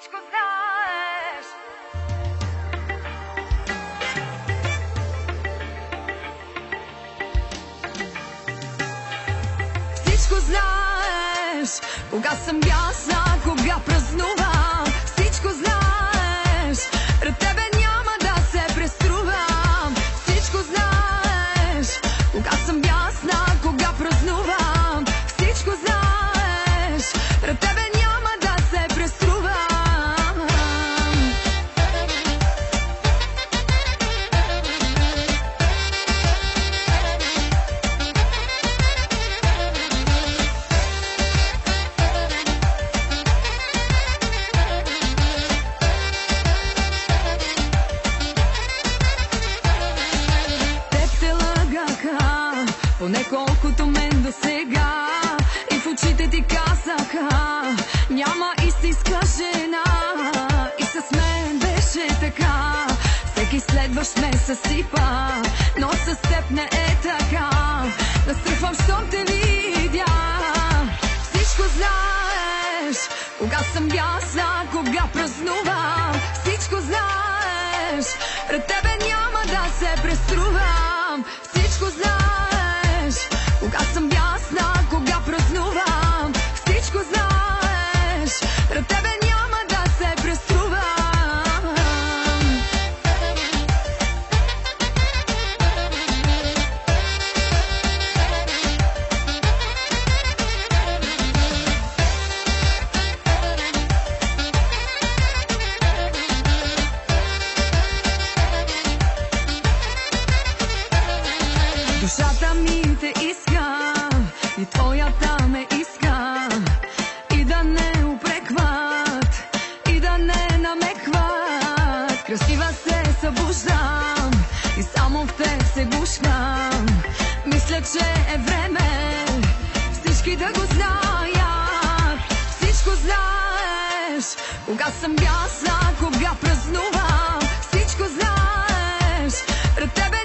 всичко знаеш. Всичко знаеш, кога съм бясна, кога празнувам. Всичко знаеш, пред тебе няма да се преструвам. Всичко знаеш, кога съм бясна, кога празнувам. Всичко знаеш, пред тебе няма да се преструвам. Поне колкото мен до сега, и в очите ти казаха, няма истинска жена. И с мен беше така, всеки следващ ме съсипа, но с теб не е така. Настръхвам, щом те видя. Всичко знаеш, кога съм бясна, кога празнувам. Всичко знаеш, пред тебе няма да се преструвам. Всичко знаеш, кога съм бясна, кога празнувам. Всичко знаеш, пред тебе няма да се преструвам. Душата ми те иска и твоята ме иска, и да не упрекват, и да не намекват. Красива се събуждам и само в теб се гушкам. Мисля, че е време всички да го знаят. Всичко знаеш, кога съм бясна, кога празнувам. Всичко знаеш, пред тебе